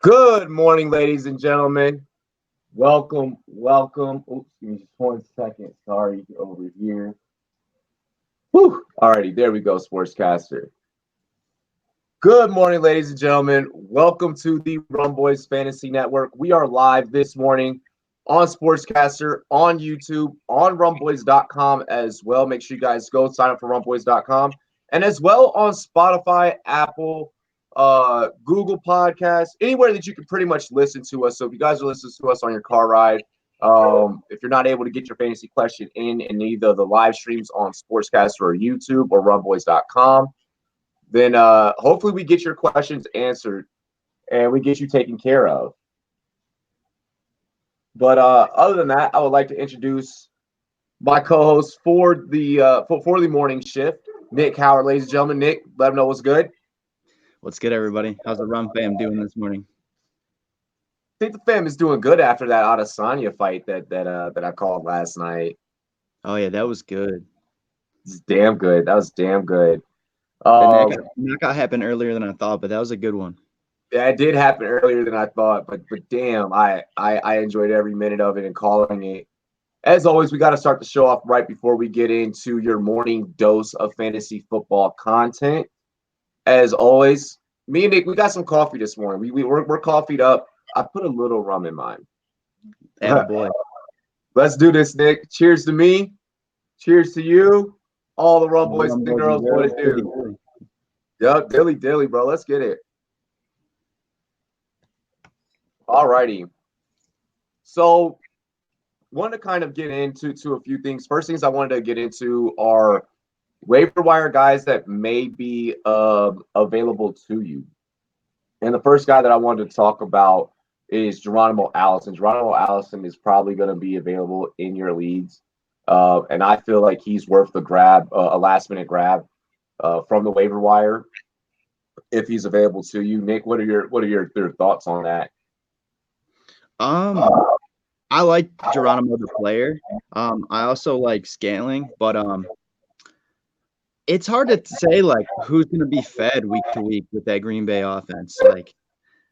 Good morning, ladies and gentlemen. Welcome. Oops, give me just 1 second. Sorry, over here. Whew. Alrighty, there we go, Sportscaster. Good morning, ladies and gentlemen. Welcome to the Rumboyz Fantasy Network. We are live this morning on Sportscaster, on YouTube, on Rumboyz.com as well. Make sure you guys go sign up for Rumboyz.com and as well on Spotify, Apple, Google Podcasts, anywhere that you can pretty much listen to us. So if you guys are listening to us on your car ride, if you're not able to get your fantasy question in either the live streams on Sportscaster or YouTube or Rumboyz.com, then hopefully we get your questions answered and we get you taken care of. But other than that, I would like to introduce my co-host for the morning shift, Nick Howard, ladies and gentlemen. Nick, let him know what's good. What's good, everybody? How's the Rum fam doing this morning? I think the fam is doing good after that Adesanya fight that I called last night. Oh yeah, that was good. It's damn good. That was damn good. The knockout happened earlier than I thought, but that was a good one. Yeah, it did happen earlier than I thought, but damn, I enjoyed every minute of it and calling it. As always, we got to start the show off right before we get into your morning dose of fantasy football content. As always, me and Nick, we got some coffee this morning. We're coffeeed up. I put a little rum in mine. Boy. Let's do this, Nick. Cheers to me. Cheers to you. All the rum boys Rum and boys girls and want to girls. do. Yep, dilly, bro. Let's get it. All righty. So, want to kind of get into a few things. First things I wanted to get into are waiver wire guys that may be available to you. And the first guy that I wanted to talk about is Geronimo Allison. Geronimo Allison is probably going to be available in your leagues. And I feel like he's worth the grab, a last-minute grab from the waiver wire if he's available to you. Nick, what are your thoughts on that? I like Geronimo the player. I also like Scantling, but it's hard to say like who's going to be fed week to week with that Green Bay offense. Like,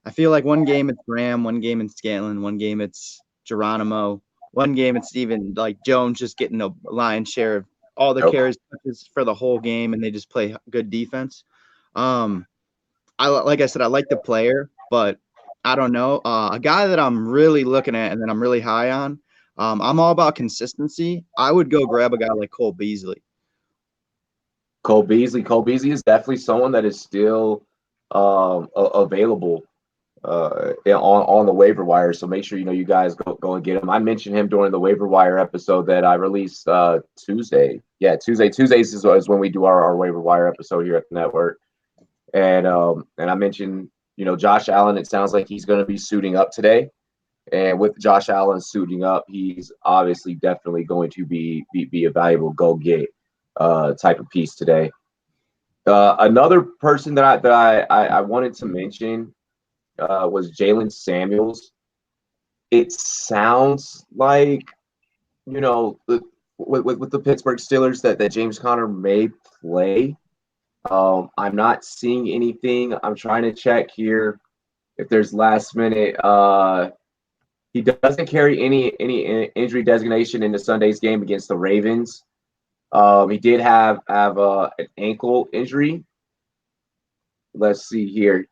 I feel like one game it's Graham, one game it's Scantling, one game it's Geronimo, one game it's even like Jones just getting a lion's share of all the carries for the whole game, and they just play good defense. Like I said, I like the player, but I don't know. A guy that I'm really looking at and that I'm really high on. I'm all about consistency. I would go grab a guy like Cole Beasley. Cole Beasley is definitely someone that is still available on the waiver wire. So make sure you guys go and get him. I mentioned him during the waiver wire episode that I released Tuesday. Yeah, Tuesdays is when we do our waiver wire episode here at the network. And I mentioned Josh Allen. It sounds like he's going to be suiting up today. And with Josh Allen suiting up, he's obviously definitely going to be a valuable go get type of piece today. Another person that I wanted to mention was Jalen Samuels. It sounds like with the Pittsburgh Steelers that James Conner may play. I'm not seeing anything. I'm trying to check here if there's last minute. He doesn't carry any injury designation in the Sunday's game against the Ravens. He did have an ankle injury. Let's see here.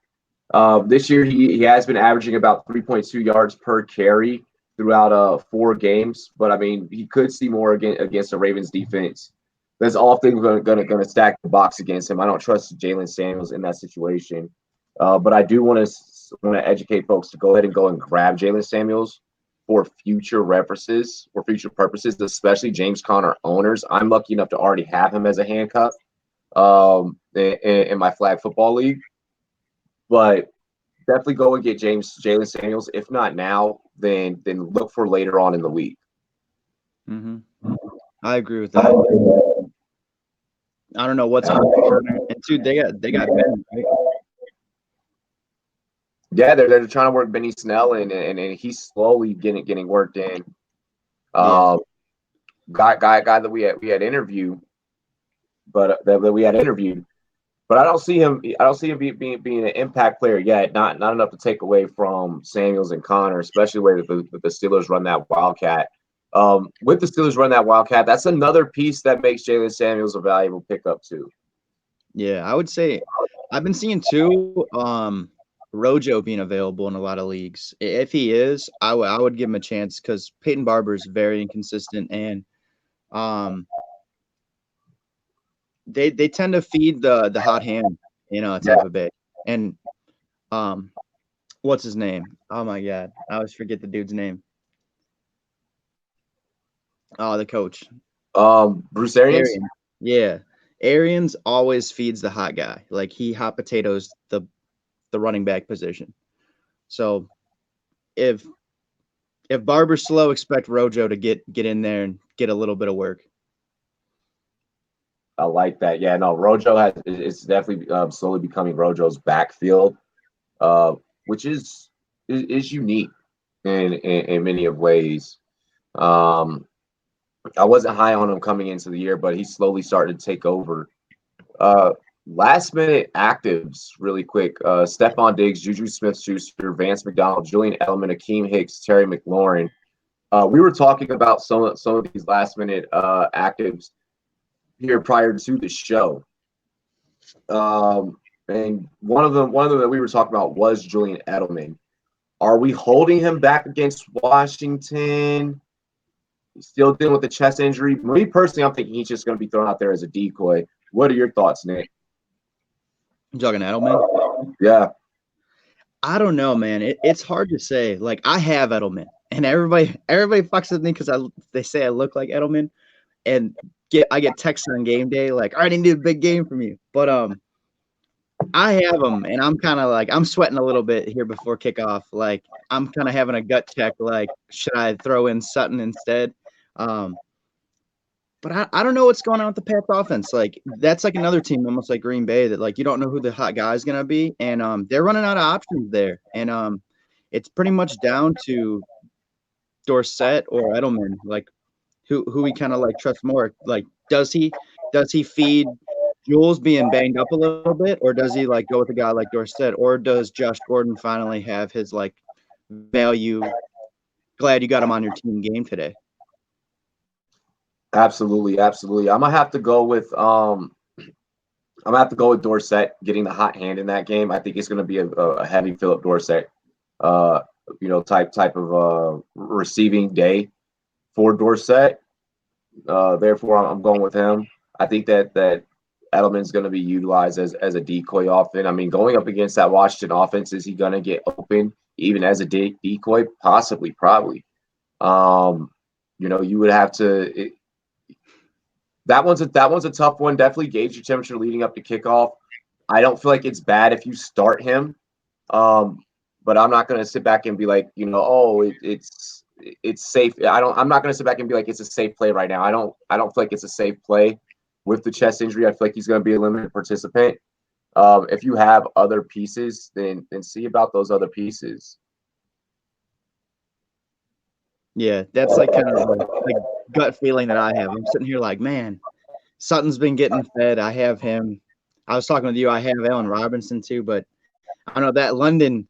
This year he has been averaging about 3.2 yards per carry throughout 4 games, but I mean he could see more against the Ravens defense. That's often going to stack the box against him. I don't trust Jalen Samuels in that situation, but I do want to educate folks to go ahead and go and grab Jalen Samuels for future references, for future purposes, especially James Conner owners. I'm lucky enough to already have him as a handcuff in my flag football league. But definitely go and get Jalen Samuels. If not now, then look for later on in the week. Mm-hmm. I agree with that. I don't know what's going on. And dude, they got Ben, right? Yeah, they're trying to work Benny Snell and he's slowly getting worked in. Guy that we had interviewed, but that we had interviewed. but I don't see him. I don't see him being an impact player yet. Not enough to take away from Samuels and Connor, especially the way that the Steelers run that Wildcat. With the Steelers run that Wildcat, that's another piece that makes Jalen Samuels a valuable pickup too. Yeah, I would say I've been seeing too. Rojo being available in a lot of leagues. If he is, I would give him a chance because Peyton Barber is very inconsistent, and they tend to feed the hot hand in Tampa Bay. And what's his name? Oh my God, I always forget the dude's name. Oh, the coach. Bruce Arians. Yeah, Arians always feeds the hot guy. Like he hot potatoes the running back position. So if Barber's slow, expect Rojo to get in there and get a little bit of work. I like that. Yeah, no, Rojo is definitely slowly becoming Rojo's backfield, which is unique in many of ways. I wasn't high on him coming into the year, but he slowly started to take over. Last minute actives, really quick. Stephon Diggs, Juju Smith-Schuster, Vance McDonald, Julian Edelman, Akeem Hicks, Terry McLaurin. We were talking about some of these last minute actives here prior to the show. And one of them that we were talking about was Julian Edelman. Are we holding him back against Washington? He's still dealing with the chest injury. Me personally, I'm thinking he's just going to be thrown out there as a decoy. What are your thoughts, Nick? You talking Edelman? Yeah. I don't know, man. It's hard to say. Like I have Edelman, and everybody fucks with me because they say I look like Edelman, and I get texts on game day like, I didn't do a big game from you, but I have him, and I'm kind of like I'm sweating a little bit here before kickoff. Like I'm kind of having a gut check. Like should I throw in Sutton instead? But I don't know what's going on with the Pats offense. Like that's like another team, almost like Green Bay, that like you don't know who the hot guy is gonna be, and they're running out of options there, and it's pretty much down to Dorsett or Edelman, like who we kind of like trust more. Like does he feed Jules being banged up a little bit, or does he like go with a guy like Dorsett, or does Josh Gordon finally have his like value? Glad you got him on your team game today. Absolutely. I'm gonna have to go with Dorsett getting the hot hand in that game. I think it's gonna be a heavy Philip Dorsett type of receiving day for Dorsett. Therefore I'm going with him. I think that Edelman's going to be utilized as a decoy often. I mean, going up against that Washington offense, is he going to get open even as a decoy? Possibly, probably. You would have to. That one's a tough one. Definitely gauge your temperature leading up to kickoff. I don't feel like it's bad if you start him, but I'm not going to sit back and be like, it's safe. I'm not going to sit back and be like it's a safe play right now. I don't feel like it's a safe play. With the chest injury, I feel like he's going to be a limited participant. If you have other pieces, then see about those other pieces. Yeah, that's like kind of like gut feeling that I have. I'm sitting here like, man, Sutton's been getting fed. I have him. I was talking with you. I have Allen Robinson too, but I don't know that London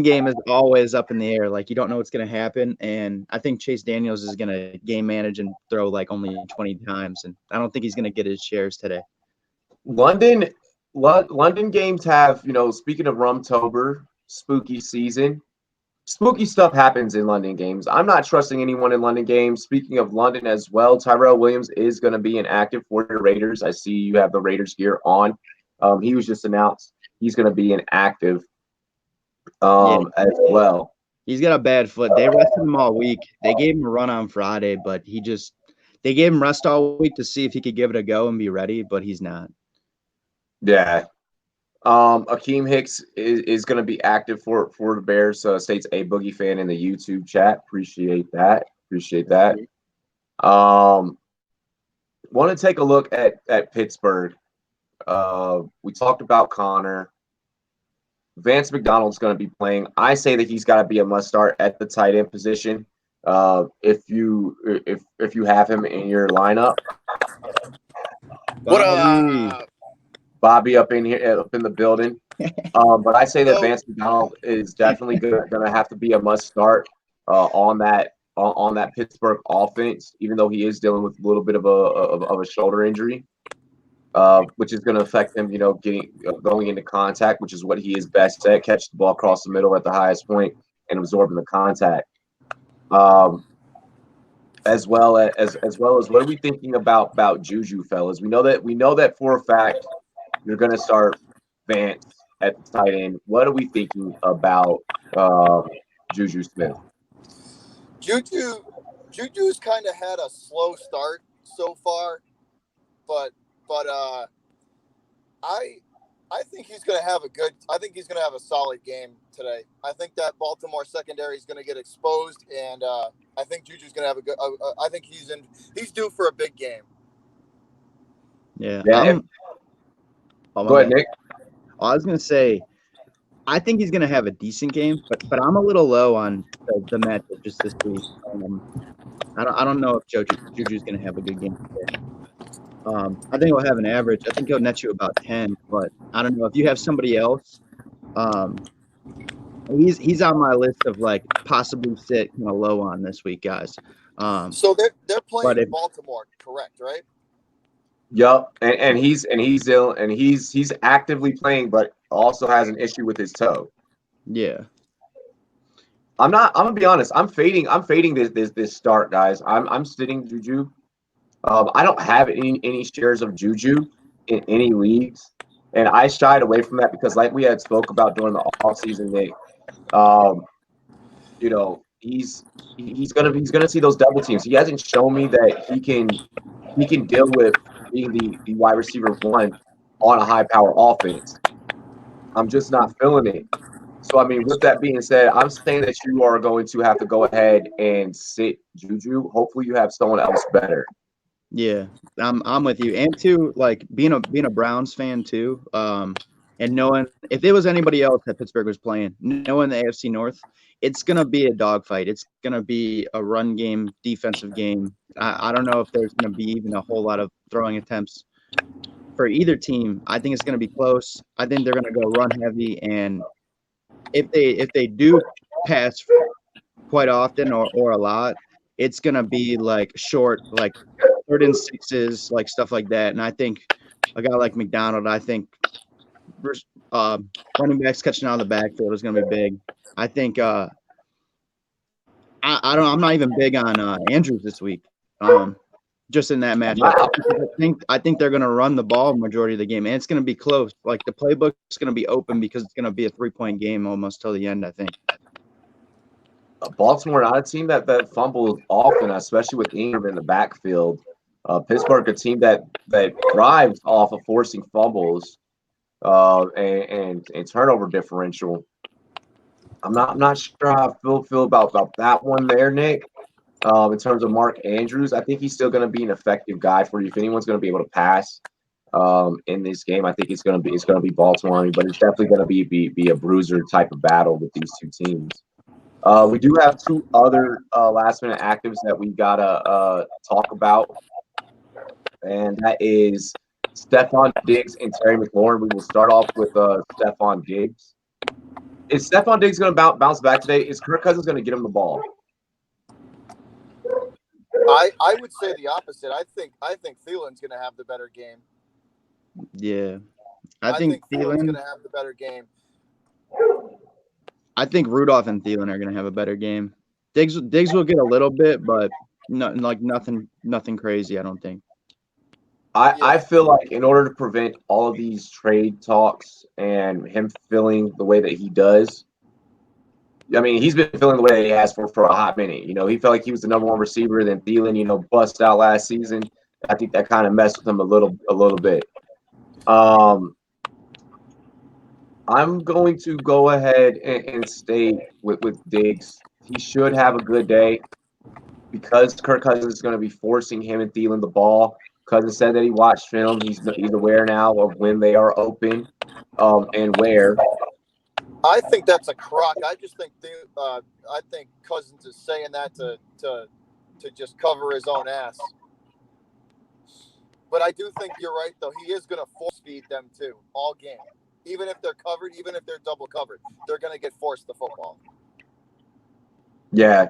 game is always up in the air. Like you don't know what's going to happen, and I think Chase Daniels is going to game manage and throw like only 20 times, and I don't think he's going to get his shares today. London games have, speaking of Rumtober, spooky season, spooky stuff happens in London games. I'm not trusting anyone in London games. Speaking of London as well, Tyrell Williams is going to be inactive for your Raiders. I see you have the Raiders gear on. He was just announced he's going to be inactive as well. He's got a bad foot. They rested him all week. They gave him a run on Friday, but they gave him rest all week to see if he could give it a go and be ready, but he's not. Yeah. Akeem Hicks is going to be active for the Bears. States a Boogie fan in the YouTube chat. Appreciate that. Want to take a look at Pittsburgh. We talked about Connor. Vance McDonald's going to be playing. I say that he's got to be a must start at the tight end position. If you have him in your lineup. What up? Bobby up in here, up in the building. But I say that So, Vance McDonald is definitely gonna have to be a must start on that Pittsburgh offense, even though he is dealing with a little bit of a shoulder injury, which is going to affect him, getting going into contact, which is what he is best at, catch the ball across the middle at the highest point and absorbing the contact. As well as what are we thinking about Juju, fellas? We know that for a fact you're going to start Vance at the tight end. What are we thinking about Juju Smith? Juju's kind of had a slow start so far, but I think he's going to have a solid game today. I think that Baltimore secondary is going to get exposed, and I think Juju's going to have a good. I think he's due for a big game. Yeah. Go ahead, Nick. I was going to say, I think he's going to have a decent game, but I'm a little low on the matchup just this week. I don't know if Juju's going to have a good game today. I think he'll have an average. I think he'll net you about 10, but I don't know if you have somebody else. He's on my list of like possibly sit kind of low on this week, guys. So they're playing in Baltimore, correct? Right? Yup, and he's ill, and he's actively playing, but also has an issue with his toe. Yeah. I'm gonna be honest. I'm fading this start, guys. I'm sitting Juju. I don't have any shares of Juju in any leagues, and I shied away from that because, like we had spoke about during the offseason, Nick, he's gonna see those double teams. He hasn't shown me that he can deal with being the wide receiver one on a high power offense. I'm just not feeling it. So, I mean, with that being said, I'm saying that you are going to have to go ahead and sit Juju. Hopefully, you have someone else better. Yeah, I'm with you. And too, like being a Browns fan too, and knowing if it was anybody else that Pittsburgh was playing, knowing the AFC North, it's gonna be a dogfight. It's gonna be a run game, defensive game. I don't know if there's gonna be even a whole lot of throwing attempts for either team. I think it's gonna be close. I think they're gonna go run heavy, and if they do pass quite often or a lot, it's gonna be like short, like 3rd and 6s, like stuff like that. And I think a guy like McDonald, I think running backs catching out of the backfield is gonna be big. I think I'm not even big on Andrews this week. Just in that matchup. Wow. I think they're gonna run the ball majority of the game, and it's gonna be close. Like the playbook's gonna be open because it's gonna be a 3-point game almost till the end, I think. Baltimore, not a team that fumbles often, especially with Ingram in the backfield. Pittsburgh, a team that thrives off of forcing fumbles and turnover differential. I'm not sure how I feel about that one there, Nick. In terms of Mark Andrews, I think he's still going to be an effective guy for you. If anyone's going to be able to pass in this game, I think it's going to be Baltimore. But it's definitely going to be a bruiser type of battle with these two teams. We do have two other last-minute actives that we gotta talk about, and that is Stephon Diggs and Terry McLaurin. We will start off with Stephon Diggs. Is Stephon Diggs going to bounce back today? Is Kirk Cousins going to get him the ball? I would say the opposite. I think Thielen's going to have the better game. Yeah, I think Thielen's going to have the better game. I think Rudolph and Thielen are going to have a better game. Diggs will get a little bit, but nothing crazy, I don't think. I feel like in order to prevent all of these trade talks and him feeling the way that he does, I mean, he's been feeling the way that he has for a hot minute. He felt like he was the number one receiver, then Thielen, bust out last season. I think that kind of messed with him a little bit. I'm going to go ahead and stay with Diggs. He should have a good day because Kirk Cousins is going to be forcing him and Thielen the ball. Cousins said that he watched film. He's aware now of when they are open and where. I think that's a crock. I just think Cousins is saying that to just cover his own ass. But I do think you're right, though. He is going to force feed them too all game, even if they're covered, even if they're double covered, they're going to get forced the football. Yeah,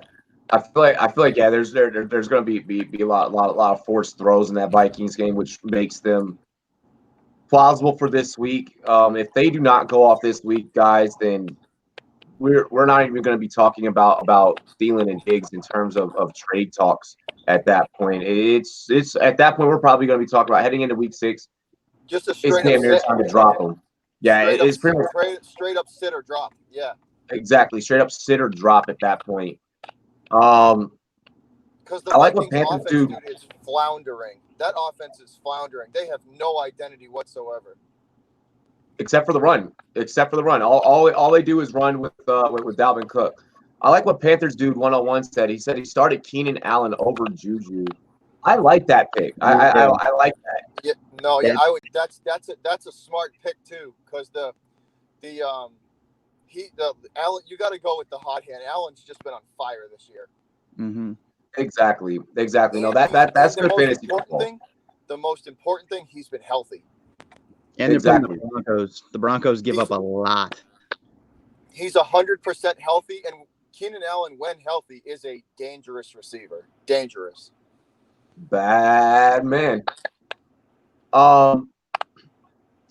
I feel like yeah. There's going to be a lot of forced throws in that Vikings game, which makes them plausible for this week. If they do not go off this week, guys, then we're not even going to be talking about Thielen and Diggs in terms of trade talks at that point. It's at that point we're probably going to be talking about heading into week 6. Just a It's straight up damn near sit. time to drop them. Yeah, it's pretty much Straight up sit or drop. Yeah. exactly straight up sit or drop at that point. Um, Because the I like what Vikings Panthers offense, do, dude, is floundering. That offense is floundering. They have no identity whatsoever. except for the run. All they do is run with Dalvin Cook. I like what Panthers dude 101 said. He said he started Keenan Allen over Juju. I like that pick. I like that. Yeah, no, yeah, Yeah. I would. That's a smart pick too, because the Allen. You got to go with the hot hand. Allen's just been on fire this year. Mm-hmm. Exactly. No, And that's the good most fantasy important football. thing, the most important thing, he's been healthy. And they're playing Exactly. the Broncos. The Broncos give up a lot. He's 100% healthy, and Keenan Allen, when healthy, is a dangerous receiver. Dangerous. Bad man. Terry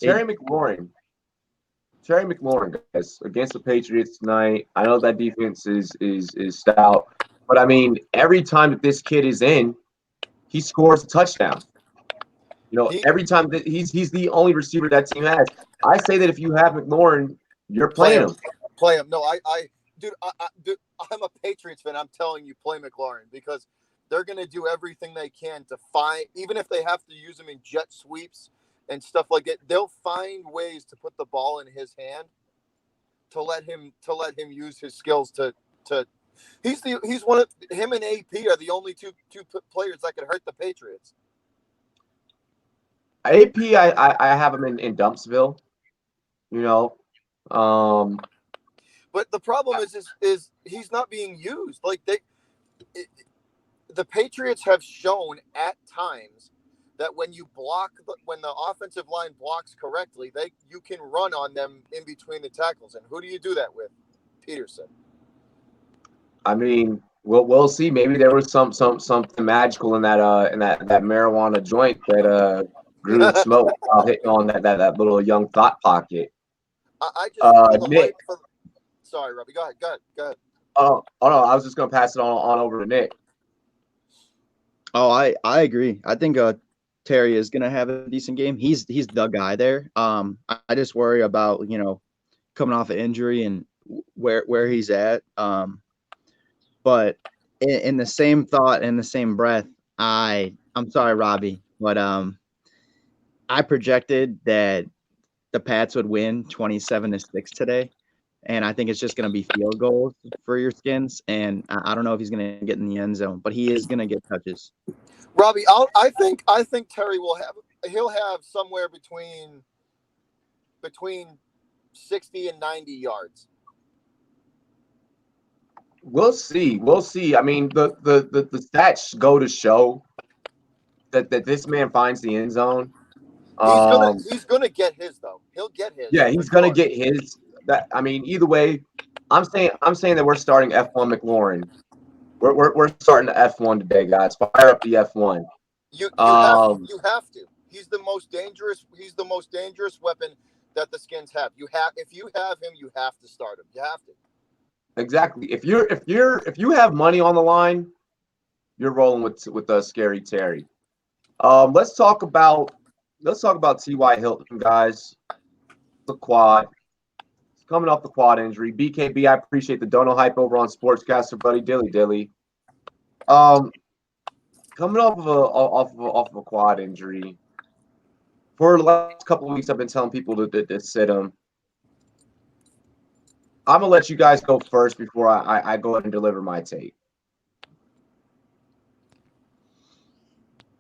McLaurin. Terry McLaurin, guys, against the Patriots tonight. I know that defense is stout, but I mean, every time that this kid is in, he scores a touchdown. Every time that he's the only receiver that team has. I say that if you have McLaurin, you're Play playing him. him. Play him. No, dude, I'm a Patriots fan. I'm telling you, play McLaurin, because they're going to do everything they can to find, even if they have to use him in jet sweeps and stuff like that. They'll find ways to put the ball in his hand to let him use his skills to. He's one of him and AP are the only two players that could hurt the Patriots. AP, I have him in Dumpsville. But the problem is he's not being used. Like the Patriots have shown at times that when the offensive line blocks correctly, you can run on them in between the tackles. And who do you do that with? Peterson. I mean, we'll see. Maybe there was something magical in that marijuana joint that grew the smoke while hitting on that little young thought pocket. I just feel the Nick. hype for. Sorry, Robbie. Go ahead. Oh no, I was just gonna pass it on over to Nick. Oh, I agree. I think Terry is gonna have a decent game. He's the guy there. I just worry about coming off an injury and where he's at. But in the same thought, in the same breath, I'm sorry, Robbie, but I projected that the Pats would win 27-6 today. And I think it's just going to be field goals for your Skins. And I don't know if he's going to get in the end zone, but he is going to get touches. Robbie, I think Terry he'll have somewhere between 60 and 90 yards. We'll see. I mean, the stats go to show that this man finds the end zone. He's gonna get his though. He'll get his. Yeah, he's gonna get his. I mean, either way, I'm saying that we're starting F1 McLaurin. We're starting the F1 today, guys. Fire up the F1. You have to. He's the most dangerous weapon that the Skins have. If you have him, you have to start him. You have to. Exactly. If you have money on the line, you're rolling with Scary Terry. Let's talk about T.Y. Hilton, guys. The quad. Coming off the quad injury. BKB, I appreciate the dono hype over on Sportscaster, buddy. Dilly. Coming off of a quad injury. For the last couple of weeks, I've been telling people to sit him. I'm gonna let you guys go first before I go ahead and deliver my take.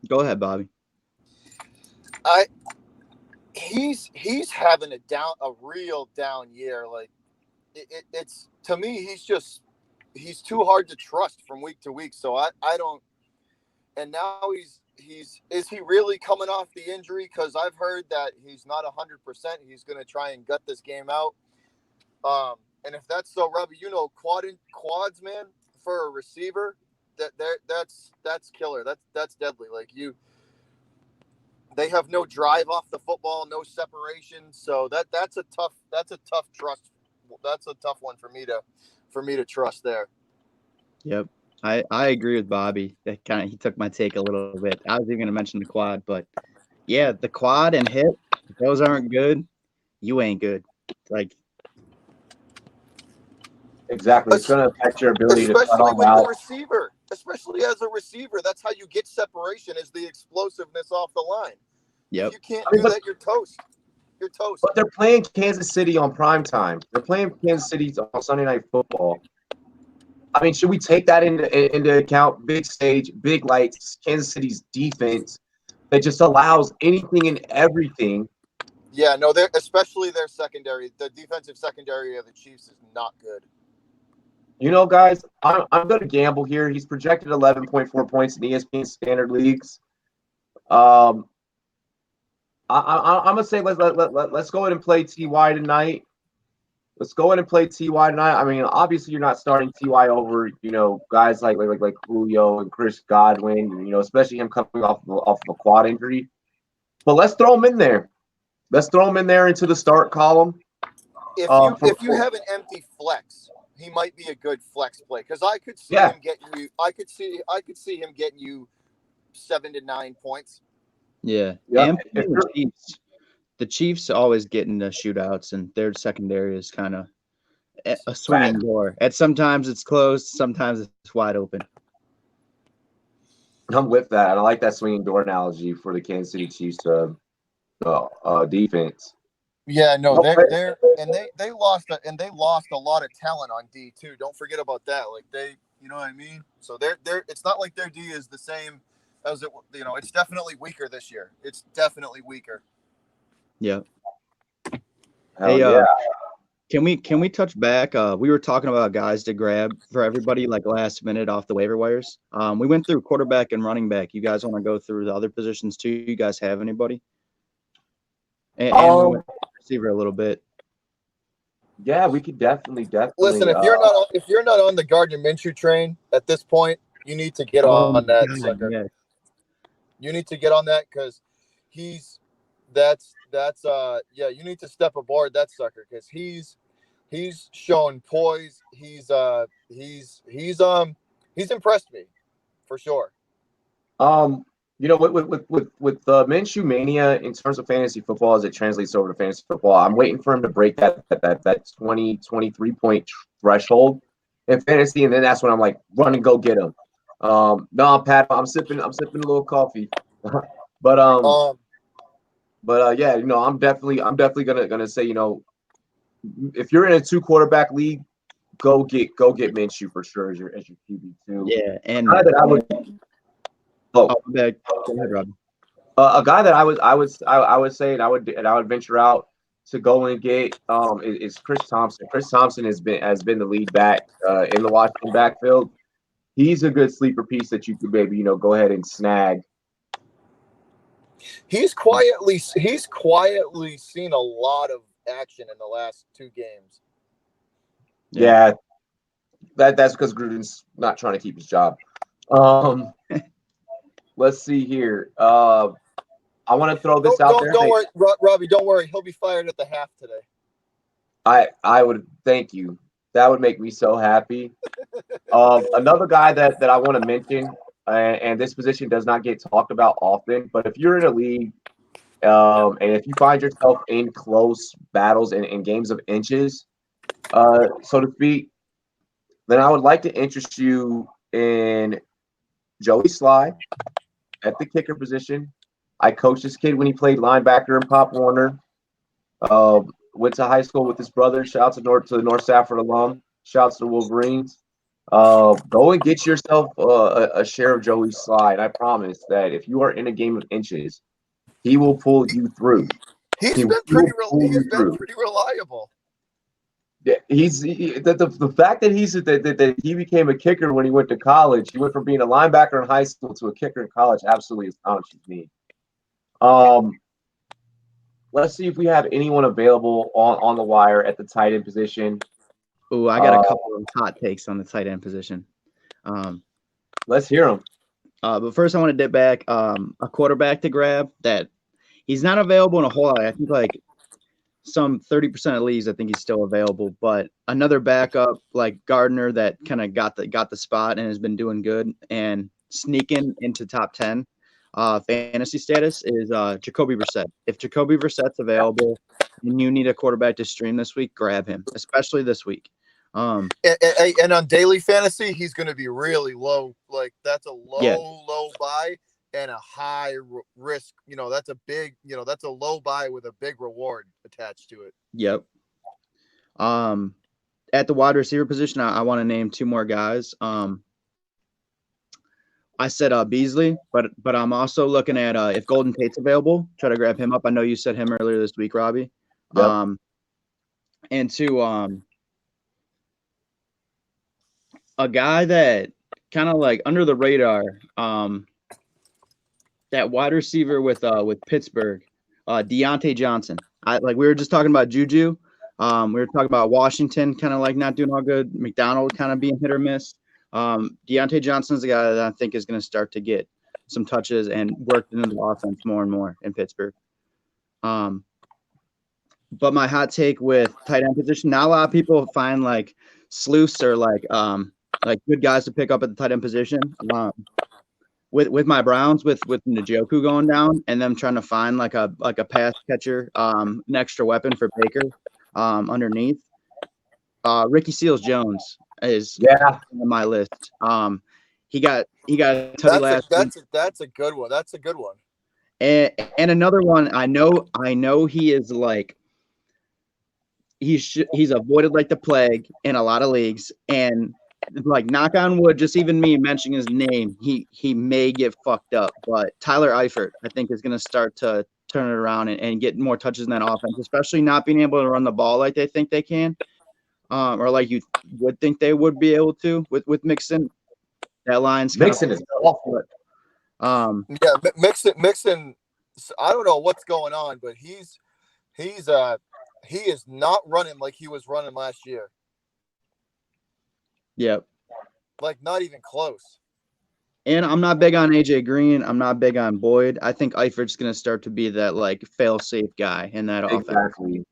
Go ahead, Bobby. He's having a real down year. Like it's to me, he's too hard to trust from week to week. So I don't. And now is he really coming off the injury? Because I've heard that he's not 100%. He's going to try and gut this game out. And if that's so, Robbie, quads, man, for a receiver, that's killer. That's deadly. Like they have no drive off the football, no separation. So that's a tough trust. That's a tough one for me to trust there. Yep. I agree with Bobby. He took my take a little bit. I was even going to mention the quad, but yeah, the quad and hip, if those aren't good, you ain't good. Like, exactly, it's going to affect your ability to cut especially on with out. the receiver. Especially as a receiver, that's how you get separation, is the explosiveness off the line. yep. If you can't do that, you're toast. You're toast. But they're playing Kansas City on prime time. They're playing Kansas City on Sunday Night Football. I mean, should we take that into account? Big stage, big lights, Kansas City's defense that just allows anything and everything. Yeah, no, especially their secondary. The defensive secondary of the Chiefs is not good. You know, guys, I'm going to gamble here. He's projected 11.4 points in ESPN standard leagues. I'm going to say let's go ahead and play TY tonight. Let's go ahead and play TY tonight. I mean, obviously, you're not starting TY over, guys like Julio and Chris Godwin, especially him coming off of a quad injury. But let's throw him in there. Let's throw him in there into the start column. If you have an empty flex, he might be a good flex play, because I could see him getting you. I could see him getting you 7 to 9 points. Yeah. Yep. And the Chiefs always get into shootouts, and their secondary is kind of a swinging door. And sometimes it's closed, sometimes it's wide open. I'm with that. I like that swinging door analogy for the Kansas City Chiefs defense. Yeah, no, they lost a lot of talent on D too. Don't forget about that. Like you know what I mean? So they're it's not like their D is the same as it. It's definitely weaker this year. It's definitely weaker. Yeah. Hell yeah. Can we touch back? We were talking about guys to grab for everybody, like last minute off the waiver wires. We went through quarterback and running back. You guys want to go through the other positions too? You guys have anybody? And we went receiver a little bit. Yeah, we could definitely. Listen, if you're not on the Gardner Minshew train at this point, you need to get on that sucker. Yeah. You need to get on that, because you need to step aboard that sucker, because he's shown poise. He's impressed me for sure. With the Minshew mania in terms of fantasy football, as it translates over to fantasy football, I'm waiting for him to break that 20, 23 point threshold in fantasy, and then that's when I'm like, run and go get him. No, Pat, I'm sipping a little coffee, but yeah, I'm definitely gonna say, if you're in a 2 quarterback league, go get Minshew for sure as your QB2. Yeah, and go ahead, Rob. A guy that I would say and I would venture out to go and get is Chris Thompson. Chris Thompson has been the lead back in the Washington backfield. He's a good sleeper piece that you could maybe go ahead and snag. He's quietly seen a lot of action in the last 2 games. Yeah, that's because Gruden's not trying to keep his job. Let's see here. I want to throw this out there. Don't worry, Robbie. Don't worry. He'll be fired at the half today. I would thank you. That would make me so happy. Another guy that I want to mention, and this position does not get talked about often, but if you're in a league, and if you find yourself in close battles and games of inches, so to speak, then I would like to interest you in Joey Sly at the kicker position. I coached this kid when he played linebacker in Pop Warner. Went to high school with his brother. Shouts to the North Stafford alum. Shouts to the Wolverines. Go and get yourself a share of Joey Sly. And I promise that if you are in a game of inches, he will pull you through. He's been pretty reliable. Yeah, the fact that that he became a kicker when he went to college. He went from being a linebacker in high school to a kicker in college. Absolutely astonishes me. Um, let's see if we have anyone available on the wire at the tight end position. Ooh, I got a couple of hot takes on the tight end position. Let's hear them. But first, I want to dip back a quarterback to grab that he's not available in a whole lot. I think like some 30% of leagues, I think he's still available. But another backup like Gardner that kind of got the spot and has been doing good and sneaking into top 10 fantasy status is Jacoby Brissett. If Jacoby Brissett's available and you need a quarterback to stream this week, grab him, especially this week. And on daily fantasy, he's going to be really low. Like that's a low buy and a high risk. That's a big. That's a low buy with a big reward attached to it. Yep. At the wide receiver position, I want to name two more guys. I said Beasley, but I'm also looking at if Golden Tate's available, try to grab him up. I know you said him earlier this week, Robbie. Yep. And two, a guy that kind of like under the radar, that wide receiver with Pittsburgh, Deontay Johnson. We were just talking about Juju. We were talking about Washington kind of like not doing all good. McDonald kind of being hit or miss. Deontay Johnson is a guy that I think is going to start to get some touches and work into the offense more and more in Pittsburgh. But my hot take with tight end position, not a lot of people find like sleuths or like good guys to pick up at the tight end position. With my Browns, with Njoku going down and them trying to find like a pass catcher, an extra weapon for Baker underneath. Ricky Seals-Jones is on my list. He got a tutty last week. That's a good one. That's a good one. And another one, I know he is like he's avoided like the plague in a lot of leagues, and like knock on wood, just even me mentioning his name, he may get fucked up. But Tyler Eifert, I think, is going to start to turn it around and get more touches in that offense, especially not being able to run the ball like they think they can, or like you would think they would be able to with Mixon. That line's Mixon is awful. Mixon. I don't know what's going on, but he is not running like he was running last year. Yep. Like not even close. And I'm not big on AJ Green. I'm not big on Boyd. I think Eifert's going to start to be that like fail-safe guy in that offense. Exactly.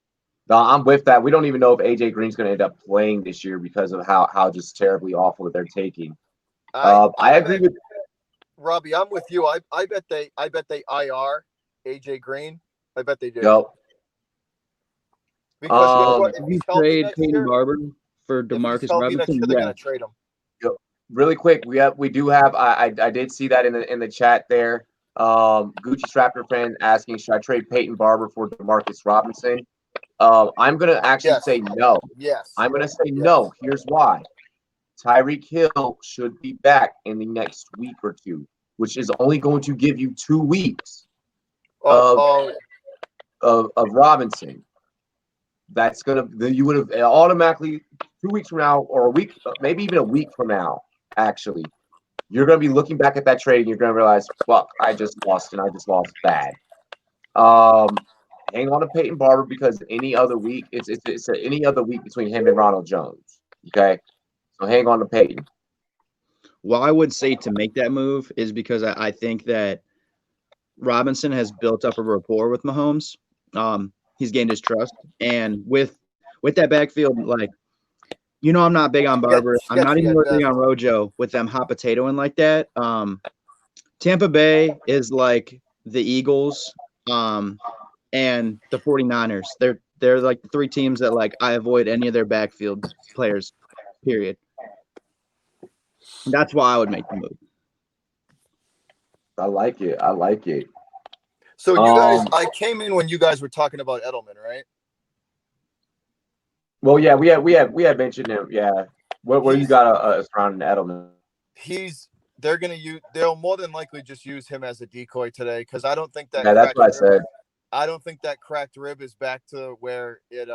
No, I'm with that. We don't even know if AJ Green's going to end up playing this year because of how just terribly awful that they're taking. I agree with Robbie. I'm with you. I bet they IR AJ Green. I bet they do. Yep. Because if you trade Peyton Barber for Demarcus Robinson, they're going to trade him. Really quick, we do have. I did see that in the chat there. Gucci Strapper fan asking, should I trade Peyton Barber for Demarcus Robinson? I'm gonna actually say no. Yes. I'm gonna say no. Here's why. Tyreek Hill should be back in the next week or two, which is only going to give you 2 weeks of Robinson. That's you would have automatically 2 weeks from now, or a week, maybe even a week from now. Actually, you're going to be looking back at that trade and you're going to realize, fuck, I just lost and I just lost bad. Hang on to Peyton Barber because any other week, it's any other week between him and Ronald Jones. Okay, so hang on to Peyton. Well, I would say to make that move is because I think that Robinson has built up a rapport with Mahomes. He's gained his trust, and with that backfield, like. I'm not big on Barber. I'm not even big on Rojo with them hot potatoing like that. Tampa Bay is like the Eagles and the 49ers. They're like the 3 teams that like I avoid any of their backfield players, period. That's why I would make the move. I like it. So you guys, I came in when you guys were talking about Edelman, right? Well, yeah, we had mentioned him. Yeah, what do you got surrounding Edelman? They'll more than likely just use him as a decoy today because I don't think that. Yeah, that's what I said. I don't think that cracked rib is back to where it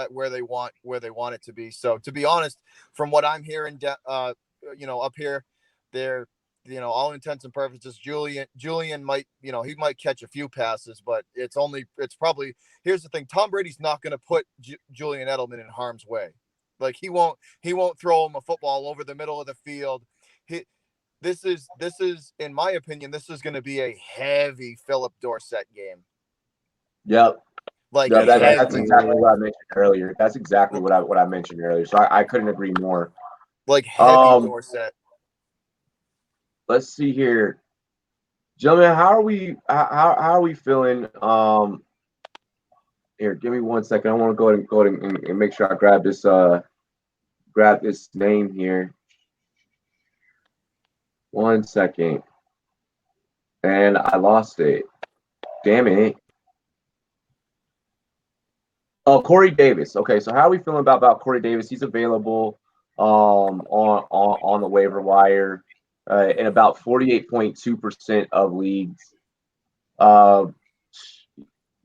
where they want it to be. So to be honest, from what I'm hearing, up here, they're, all intents and purposes, Julian might, he might catch a few passes, but it's probably, here's the thing. Tom Brady's not going to put Julian Edelman in harm's way. Like he won't throw him a football over the middle of the field. This is, in my opinion, this is going to be a heavy Philip Dorsett game. Yep. Like that's exactly what I mentioned earlier. That's exactly what I mentioned earlier. So I couldn't agree more. Like heavy Dorsett. Let's see here, gentlemen. How are we feeling? Here, give me 1 second. I want to go ahead and make sure I grab this name here. 1 second, and I lost it. Damn it. Oh, Corey Davis. Okay, so how are we feeling about Corey Davis? He's available on the waiver wire in about 48.2% of leagues.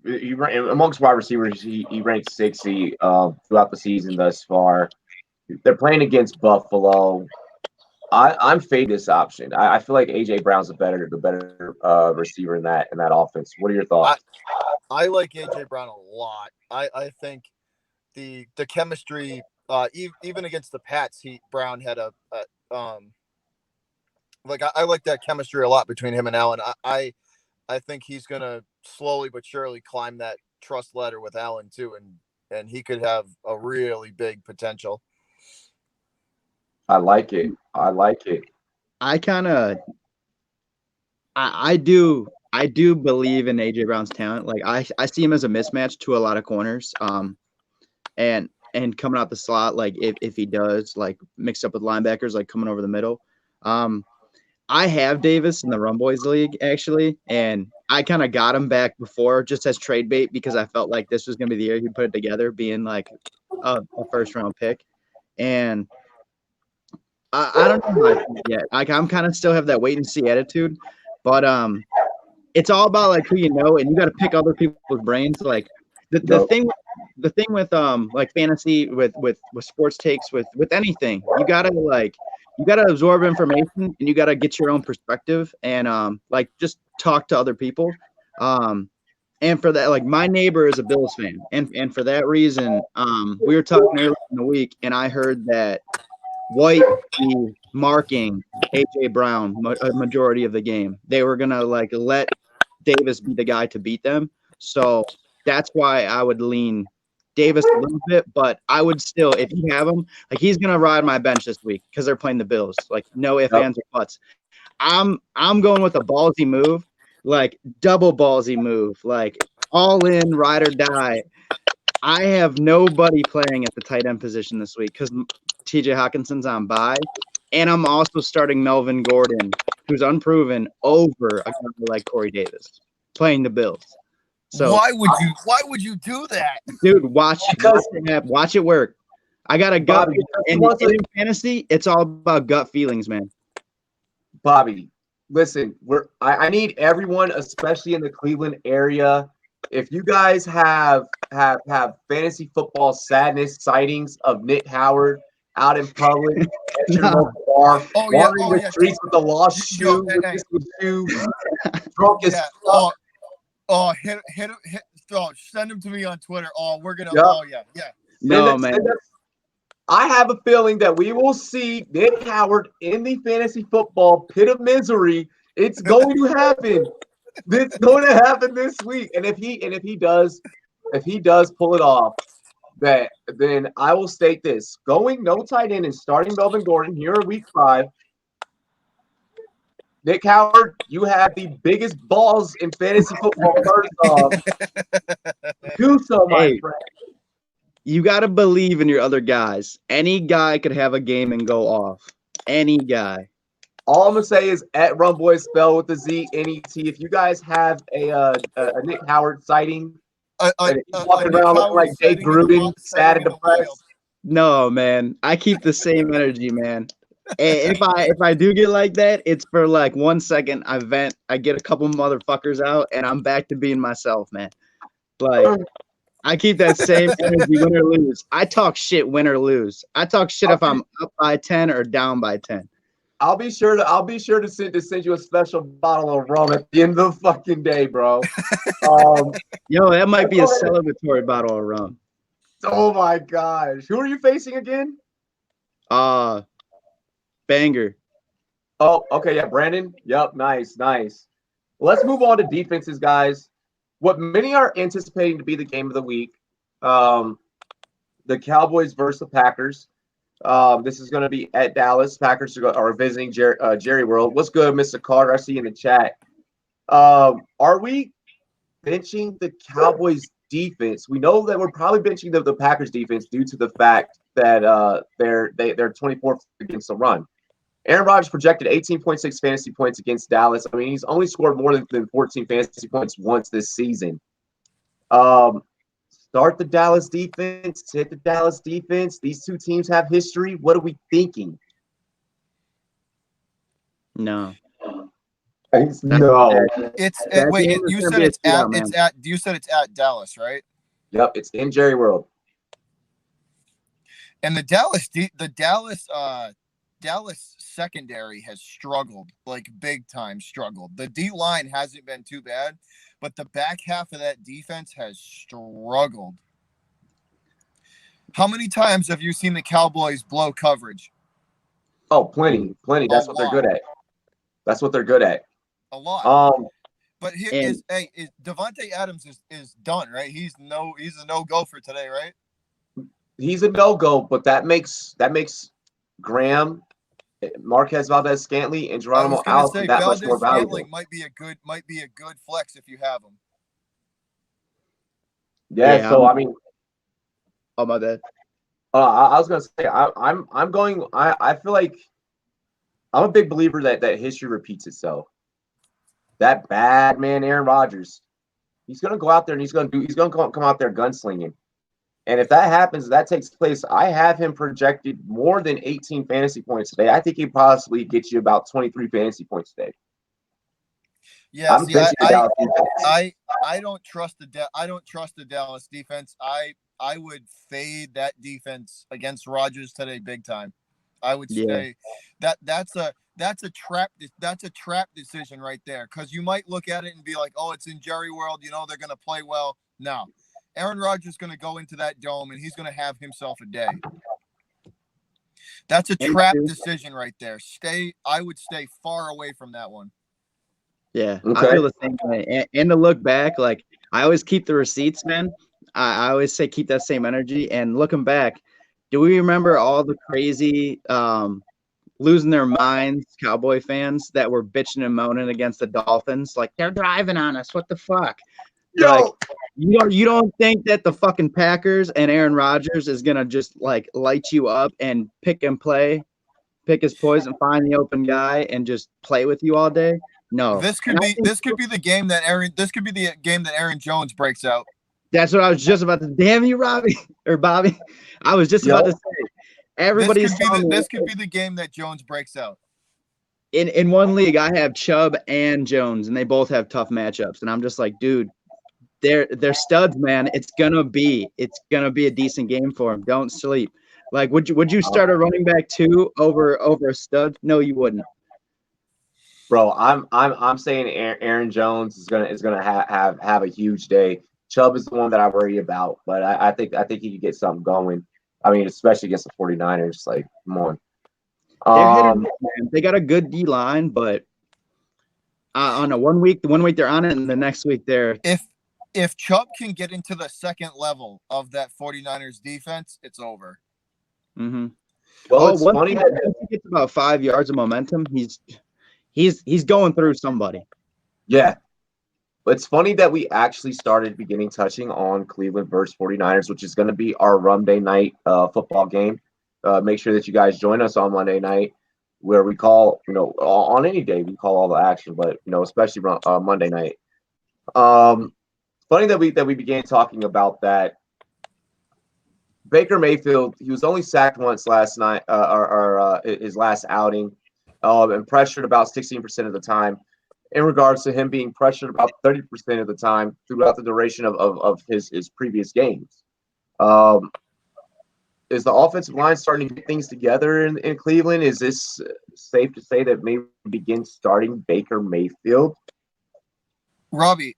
Amongst wide receivers, he ranked 60 throughout the season thus far. They're playing against Buffalo. I'm fading this option. I feel like AJ Brown's the better receiver in that offense. What are your thoughts? I like AJ Brown a lot. I think the chemistry, even against the Pats, Brown had I like that chemistry a lot between him and Allen. I think he's gonna slowly but surely climb that trust ladder with Allen too, and he could have a really big potential. I like it. I do believe in AJ Brown's talent. Like I see him as a mismatch to a lot of corners. And coming out the slot, like if he does like mix up with linebackers, like coming over the middle. I have Davis in the Rumboyz League actually, and I kind of got him back before just as trade bait because I felt like this was gonna be the year he put it together, being like a first round pick. And I don't know how I feel yet. Like I'm kind of still have that wait and see attitude, but it's all about like who you know, and you got to pick other people's brains. Like the thing with like fantasy with sports takes with anything, you gotta absorb information and you gotta get your own perspective and like just talk to other people. And for that, like my neighbor is a Bills fan, and for that reason, we were talking earlier in the week, and I heard that White be marking AJ Brown a majority of the game. They were gonna like let Davis be the guy to beat them. So that's why I would lean Davis a little bit, but I would still, if you have him, like he's gonna ride my bench this week because they're playing the Bills. Like no ifs, ands, or buts. I'm going with a ballsy move, like double ballsy move, like all in, ride or die. I have nobody playing at the tight end position this week because TJ Hawkinson's on bye, and I'm also starting Melvin Gordon, who's unproven, over a guy like Corey Davis playing the Bills. So why would you do that, dude? Watch it work. I got a gut. In fantasy, it's all about gut feelings, man. Bobby, listen, I need everyone, especially in the Cleveland area. If you guys have fantasy football sadness sightings of Nick Howard out in public at your local bar, wandering the streets with a lost shoe, drunk as fuck. Hit, send him to me on Twitter. We're gonna. Yep. Yeah. No, man. I have a feeling that we will see Nick Howard in the fantasy football pit of misery. It's going to happen. It's going to happen this week. And if he does pull it off, then I will state this: going no tight end and starting Melvin Gordon here in week 5. Nick Howard, you have the biggest balls in fantasy football. First off, do so, my friend. You got to believe in your other guys. Any guy could have a game and go off. Any guy. All I'm gonna say is at Rumboyz, spell with the Z-N-E-T. If you guys have a Nick Howard sighting, and he's walking around looking like Jay Gruden, sad and depressed. No, man. I keep the same energy, man. If I do get like that, it's for like 1 second. I vent, I get a couple motherfuckers out, and I'm back to being myself, man. Like I keep that same energy, win or lose. I talk shit, win or lose. I talk shit if I'm up by 10 or down by 10. I'll be sure to send you a special bottle of rum at the end of the fucking day, bro. Yo, that might be a celebratory bottle of rum. Oh my gosh. Who are you facing again? Banger. Oh, okay, yeah, Brandon. Yep, nice. Let's move on to defenses, guys. What many are anticipating to be the game of the week, the Cowboys versus the Packers. This is going to be at Dallas. Packers are visiting Jerry World. What's good, Mr. Carter? I see you in the chat. Are we benching the Cowboys defense? We know that we're probably benching the Packers defense due to the fact that they're 24th against the run. Aaron Rodgers projected 18.6 fantasy points against Dallas. I mean, he's only scored more than 14 fantasy points once this season. Start the Dallas defense, hit the Dallas defense. These two teams have history. What are we thinking? No. No. You said it's at Dallas, right? Yep, it's in Jerry World. And the Dallas secondary has struggled, like big time struggled. The D line hasn't been too bad, but the back half of that defense has struggled. How many times have you seen the Cowboys blow coverage? Oh, plenty. That's what they're good at. That's what they're good at. A lot. But Devontae Adams is done, right? He's a no-go for today, right? He's a no-go, but that makes Graham, Marquez Valdez-Scantling, and Geronimo Allison that much more valuable. Might be a good flex if you have him. Yeah. So I mean, oh my bad. I was gonna say I'm going. I feel like I'm a big believer that history repeats itself. That bad man Aaron Rodgers, he's gonna go out there and he's gonna come out there gunslinging. And if that happens, that takes place. I have him projected more than 18 fantasy points today. I think he possibly gets you about 23 fantasy points today. Yeah, I don't trust the Dallas defense. I would fade that defense against Rodgers today big time. I would say that's a trap decision right there, because you might look at it and be like, oh, it's in Jerry World, they're going to play well. No. Aaron Rodgers is going to go into that dome and he's going to have himself a day. That's a trap decision right there. I would stay far away from that one. Yeah, okay. I feel the same way. And to look back, like I always keep the receipts, man. I always say keep that same energy. And looking back, do we remember all the crazy losing their minds Cowboy fans that were bitching and moaning against the Dolphins? Like, they're driving on us. What the fuck? Yo. Like, you don't think that the fucking Packers and Aaron Rodgers is gonna just like light you up and pick his poison, find the open guy, and just play with you all day? No. This could be the game that Aaron Jones breaks out. That's what I was just about to. Damn you, Robbie or Bobby. I was just about to say. Everybody's this could be the game that Jones breaks out. In one league, I have Chubb and Jones, and they both have tough matchups, and I'm just like, dude. They're studs, man. It's gonna be a decent game for them. Don't sleep. Like, would you start a running back two over a stud? No, you wouldn't. Bro, I'm saying Aaron Jones is gonna have a huge day. Chubb is the one that I worry about, but I think he could get something going. I mean, especially against the 49ers. Like, come on. They're hitting, man. They got a good D line, but on a one week they're on it, and the next week they're If Chubb can get into the second level of that 49ers defense, it's over. Mm-hmm. Well, it's funny that he gets about 5 yards of momentum, he's going through somebody. Yeah. But it's funny that we actually started touching on Cleveland versus 49ers, which is going to be our Monday night football game. Make sure that you guys join us on Monday night, where we call, on any day, we call all the action, but, especially Monday night. Funny that we began talking about that. Baker Mayfield, he was only sacked once last night, his last outing, and pressured about 16% of the time. in regards to him being pressured about 30% of the time throughout the duration of his previous games. Um, is the offensive line starting to get things together in Cleveland? Is this safe to say that maybe begin starting Baker Mayfield? Robbie,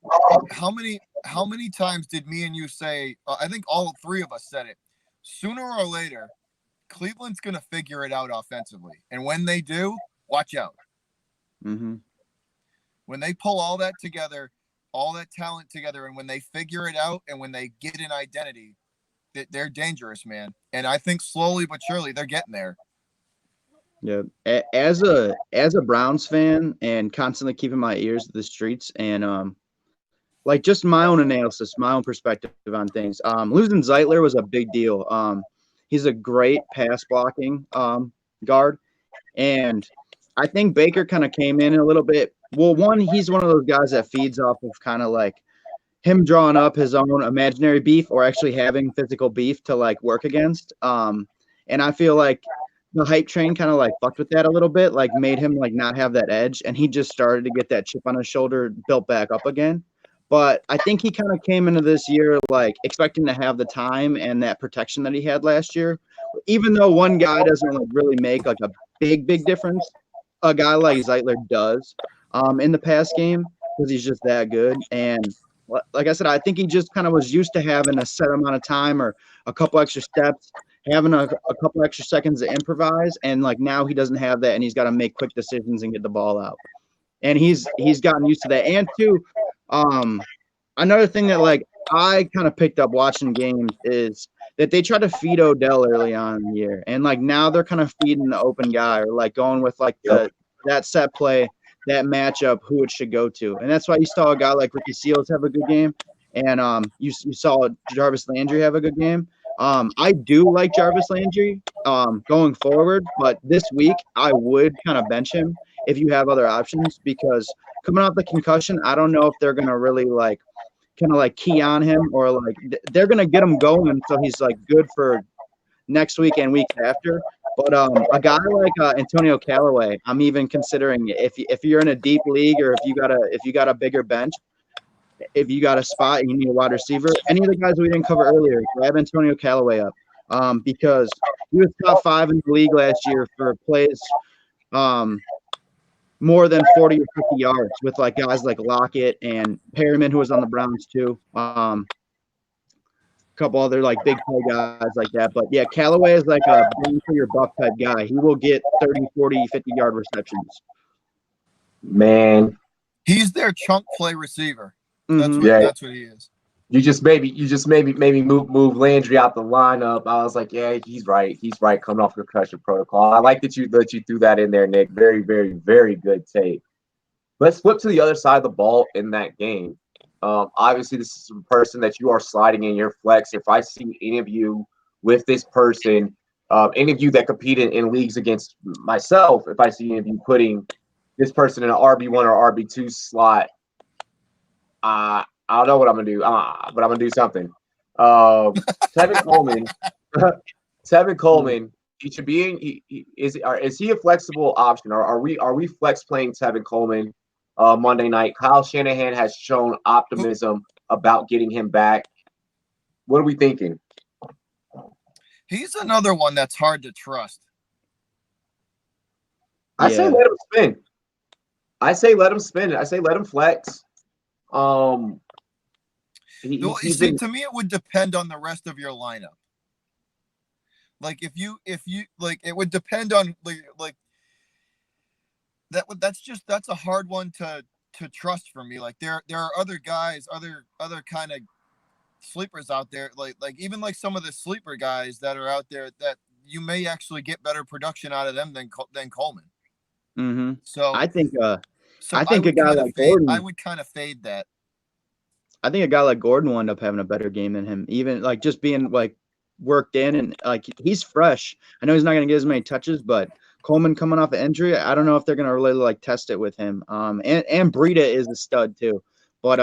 how many times did me and you say? I think all three of us said it. Sooner or later, Cleveland's going to figure it out offensively, and when they do, watch out. Mm-hmm. When they pull all that together, all that talent together, and when they figure it out, and when they get an identity, they're dangerous, man. And I think slowly but surely they're getting there. Yeah, as a Browns fan and constantly keeping my ears to the streets and like just my own analysis, my own perspective on things. Losing Zeitler was a big deal. He's a great pass blocking guard, and I think Baker kind of came in a little bit. Well, one, he's one of those guys that feeds off of kind of like him drawing up his own imaginary beef or actually having physical beef to like work against. And I feel like the hype train kind of like fucked with that a little bit, like made him like not have that edge, and he just started to get that chip on his shoulder built back up again. But I think he kind of came into this year like expecting to have the time and that protection that he had last year. Even though one guy doesn't like really make like a big difference, a guy like Zeitler does in the pass game because he's just that good. And like I said, I think he just kind of was used to having a set amount of time or a couple extra steps, having a couple extra seconds to improvise, and like now he doesn't have that, and he's got to make quick decisions and get the ball out. And he's gotten used to that. And two, another thing that like I kind of picked up watching games is that they try to feed Odell early on in the year, and like now they're kind of feeding the open guy or like going with like that set play, that matchup, who it should go to, and that's why you saw a guy like Ricky Seals have a good game, and you saw Jarvis Landry have a good game. I do like Jarvis Landry going forward, but this week I would kind of bench him if you have other options because coming off the concussion, I don't know if they're gonna really like kind of like key on him or like they're gonna get him going so he's like good for next week and weeks after. But a guy like Antonio Callaway, I'm even considering if you're in a deep league or if you got a bigger bench, if you got a spot and you need a wide receiver, any of the guys we didn't cover earlier, grab Antonio Callaway up because he was top 5 in the league last year for plays more than 40 or 50 yards with like guys like Lockett and Perryman, who was on the Browns too. Couple other like big play guys like that. But yeah, Callaway is like a bang for your buck type guy. He will get 30, 40, 50-yard receptions. Man. He's their chunk play receiver. Mm-hmm. That's what he is. You just maybe move Landry out the lineup. I was like, yeah, he's right. He's right coming off concussion protocol. I like that you threw that in there, Nick. Very, very, very good take. Let's flip to the other side of the ball in that game. Obviously, this is a person that you are sliding in your flex. If I see any of you with this person, any of you that compete in leagues against myself, if I see any of you putting this person in an RB1 or RB2 slot, I don't know what I'm gonna do, but I'm gonna do something. Tevin Coleman, Tevin Coleman. He should be in. Is he a flexible option? Or are we flex playing Tevin Coleman Monday night? Kyle Shanahan has shown optimism about getting him back. What are we thinking? He's another one that's hard to trust. I say let him spin. I say let him spin. I say let him flex. To me, it would depend on the rest of your lineup. Like if you like, it would depend on like that's a hard one to trust for me. Like there are other guys, other kind of sleepers out there, like even like some of the sleeper guys that are out there that you may actually get better production out of them than Coleman. Mm-hmm. So I think a guy like Gordon. I would kind of fade that. I think a guy like Gordon will end up having a better game than him, even like just being like worked in and like he's fresh. I know he's not going to get as many touches, but Coleman coming off an injury, I don't know if they're going to really like test it with him. And Breida is a stud too. But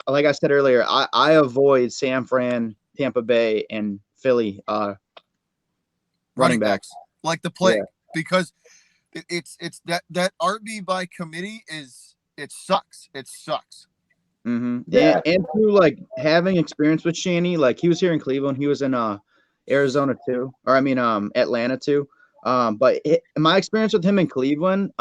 like I said earlier, I avoid San Fran, Tampa Bay, and Philly running backs like the plague because it's that RB by committee is it sucks. It sucks. Mm-hmm. Yeah. And through like having experience with Shanny, like he was here in Cleveland, he was in Arizona too, or I mean Atlanta too. But my experience with him in Cleveland,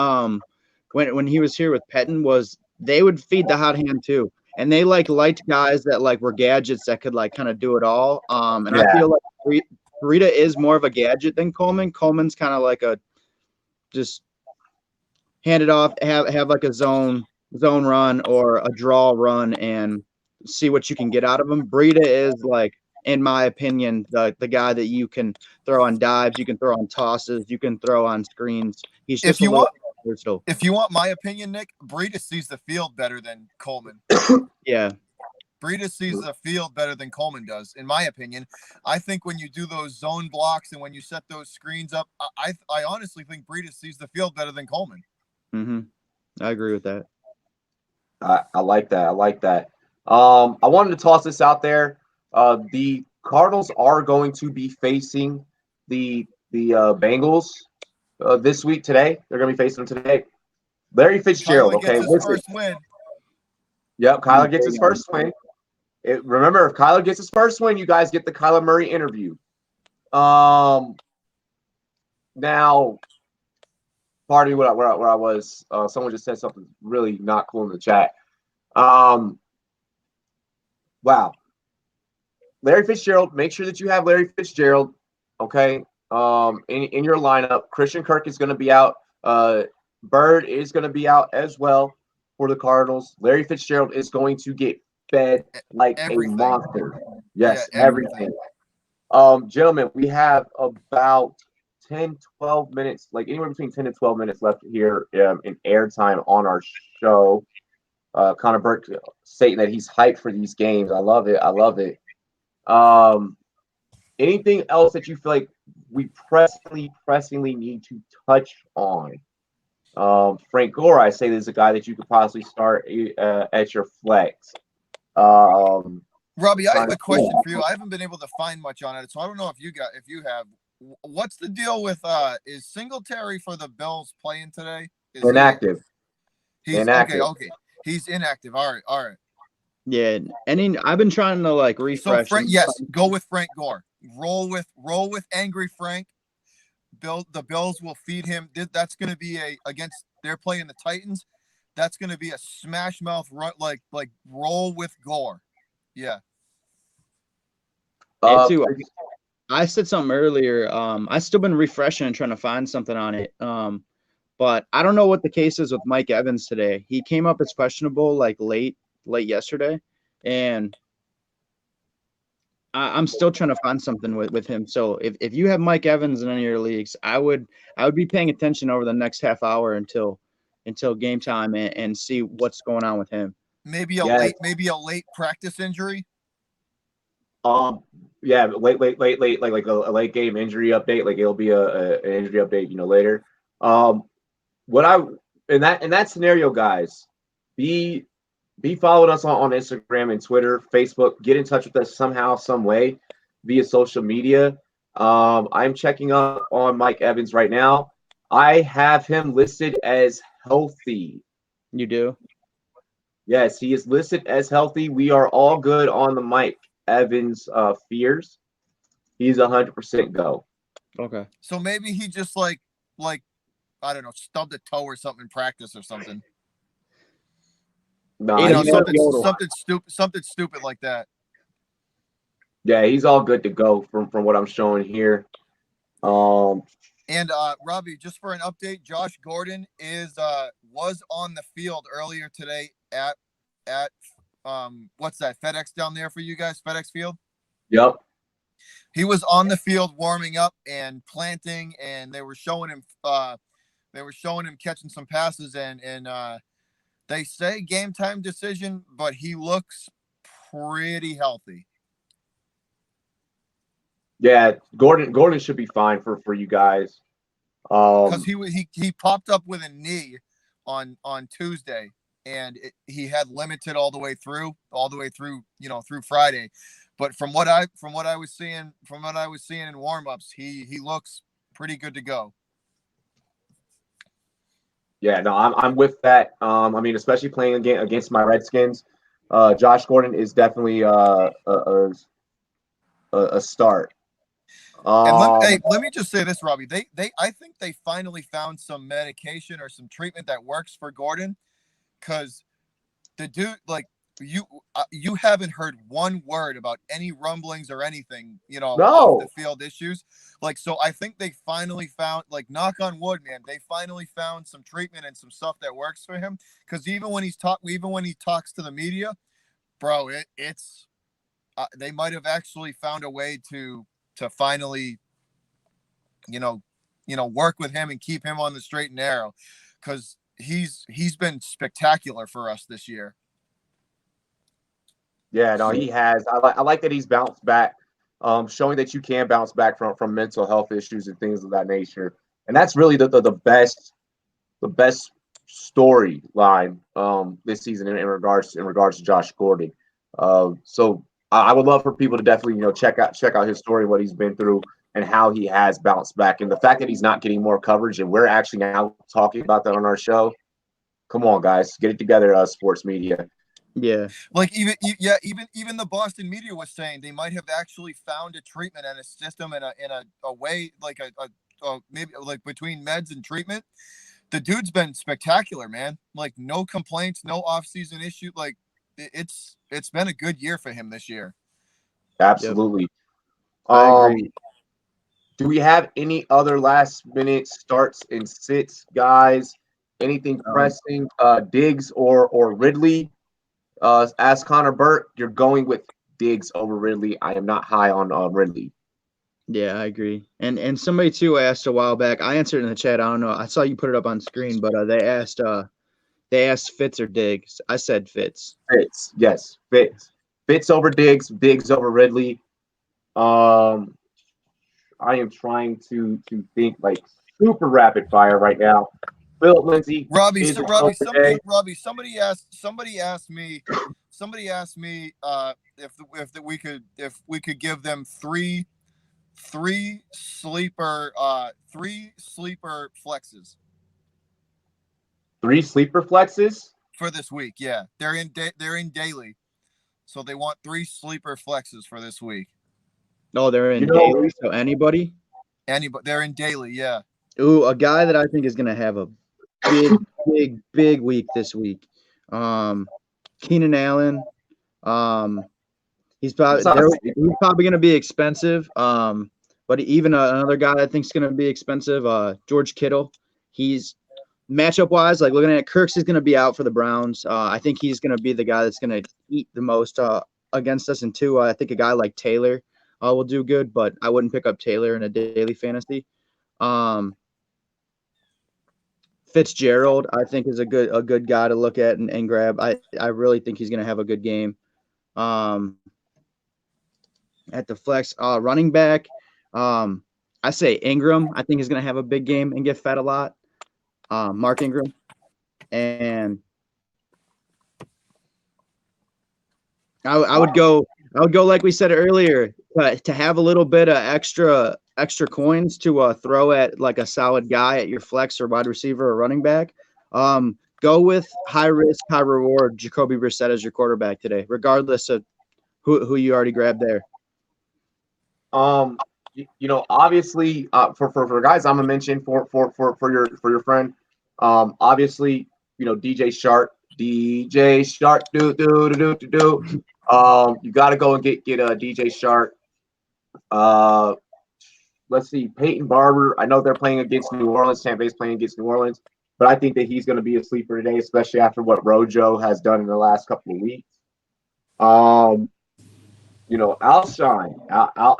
when he was here with Pettin, was they would feed the hot hand too, and they liked guys that like were gadgets that could like kind of do it all. And I Yeah. feel like Burita is more of a gadget than Coleman. Coleman's kind of like a just hand it off, have like a zone run or a draw run and see what you can get out of him. Breida is like, in my opinion, the guy that you can throw on dives, you can throw on tosses, you can throw on screens. He's just a little versatile. If you want my opinion, Nick, Breida sees the field better than Coleman. Yeah. Breida sees the field better than Coleman does, in my opinion. I think when you do those zone blocks and when you set those screens up, I honestly think Breida sees the field better than Coleman. Mm-hmm. I agree with that. I like that. I like that. I wanted to toss this out there. The Cardinals are going to be facing the Bengals this week today. They're going to be facing them today. Larry Fitzgerald. Kyler Okay, gets his first win. Yep, Kyler gets his first win. Remember, if Kyler gets his first win, you guys get the Kyler Murray interview. Now, pardon me where I was. Someone just said something really not cool in the chat. Wow. Larry Fitzgerald, make sure that you have Larry Fitzgerald, okay, in your lineup. Christian Kirk is going to be out. Bird is going to be out as well for the Cardinals. Larry Fitzgerald is going to get fed like Everything. a monster. Yes, Yeah, everything. Gentlemen, we have about 10, 12 minutes, like anywhere between 10 and 12 minutes left here in airtime on our show. Connor Burke stating that he's hyped for these games. I love it. I love it. Anything else that you feel like we pressingly need to touch on? Frank Gore, I say, this is a guy that you could possibly start at your flex. Robbie, I have a question for you. I haven't been able to find much on it, so I don't know if you have. What's the deal with is Singletary for the Bills playing today? Is inactive. He's inactive. Okay. He's inactive. All right. Yeah, I've been trying to like refresh. So yes, go with Frank Gore. Roll with angry Frank. The Bills will feed him. That's going to be they're playing the Titans. That's going to be a smash mouth run, like roll with Gore. Yeah. Too, I said something earlier. I still been refreshing and trying to find something on it. But I don't know what the case is with Mike Evans today. He came up as questionable like late yesterday, and I'm still trying to find something with him. So if you have Mike Evans in any of your leagues, I would be paying attention over the next half hour until game time and see what's going on with him. Maybe a late practice injury. Yeah, late, like a late game injury update. Like it'll be an injury update, later. What I in that scenario, guys, be following us on Instagram and Twitter, Facebook. Get in touch with us somehow, some way, via social media. I'm checking up on Mike Evans right now. I have him listed as healthy. You do? Yes, he is listed as healthy. We are all good on the Mike Evans fears. He's 100% go. Okay. So maybe he just like I don't know, stubbed a toe or something in practice or something. No, something stupid like that. Yeah, he's all good to go from what I'm showing here. And Robbie, just for an update, Josh Gordon was on the field earlier today at what's that, FedEx down there for you guys, FedEx Field? Yep. He was on the field warming up and planting, and they were showing him catching some passes, and they say game time decision, but he looks pretty healthy. Yeah, Gordon should be fine for you guys. Because he popped up with a knee on Tuesday, and he had limited all the way through through Friday. But from what I was seeing in warmups, he looks pretty good to go. Yeah, no, I'm with that. I mean, especially playing against my Redskins, Josh Gordon is definitely a start. And Um, let me just say this, Robbie. I think they finally found some medication or some treatment that works for Gordon, because the dude, like, you haven't heard one word about any rumblings or anything, off the no, field issues. Like, so I think they finally found, like, knock on wood, man, they finally found some treatment and some stuff that works for him. Because even when he talks to the media, bro, it's they might have actually found a way to finally, you know, work with him and keep him on the straight and narrow, because he's been spectacular for us this year. yeah, no, he has. I like that he's bounced back, showing that you can bounce back from mental health issues and things of that nature. And that's really the best storyline this season in regards to Josh Gordon. So I would love for people to definitely check out his story, what he's been through, and how he has bounced back, and the fact that he's not getting more coverage, and we're actually now talking about that on our show. Come on, guys, get it together, sports media. Yeah. Like, even the Boston media was saying they might have actually found a treatment and a system and a way, like a maybe like between meds and treatment. The dude's been spectacular, man. Like, no complaints, no off-season issue. Like, it's been a good year for him this year. Yep. Absolutely. I Um, agree. do we have any other last minute starts and sits, guys? Anything Um, pressing? Diggs or Ridley? As Connor Burt, you're going with Diggs over Ridley. I am not high on Ridley. yeah, I agree. And somebody too asked a while back. I answered in the chat. I don't know. I saw you put it up on screen, but they asked Fitz or Diggs. I said Fitz. Fitz, yes, Fitz. Fitz over Diggs, Diggs over Ridley. Um, I am trying to think like super rapid fire right now. Philip Lindsay Robbie, is so a go today. somebody asked me if we could give them three sleeper flexes Three sleeper flexes. for this week. Yeah, they're in daily, so they want three sleeper flexes for this week. Oh, they're You in know, daily. So anybody? Anybody, they're in daily. Yeah. Ooh, a guy that I think is gonna have a big, big week this week. Keenan Allen. Um, he's it's probably not there. a He's sleeper. probably gonna be expensive. But even another guy I think is gonna be expensive. George Kittle. He's matchup wise, like looking at Kirk's is gonna be out for the Browns. I think he's gonna be the guy that's gonna eat the most against us. And two, I think a guy like Taylor will do good, but I wouldn't pick up Taylor in a daily fantasy. Um, Fitzgerald, I think, is a good guy to look at and grab. I really think he's going to have a good game. Um, at the flex, running back, I say Ingram. I think he's going to have a big game and get fed a lot. Mark Ingram, and I would go. I would go like we said earlier to have a little bit of extra coins to throw at like a solid guy at your flex or wide receiver or running back. Go with high risk, high reward Jacoby Brissett as your quarterback today, regardless of who you already grabbed there. Obviously, for guys, I'm gonna mention for your friend. Obviously, DJ Shark, do. You got to go and get a DJ Shark. Let's see, Peyton Barber. I know they're playing against New Orleans. Tampa Bay's playing against New Orleans, but I think that he's going to be a sleeper today, especially after what Rojo has done in the last couple of weeks.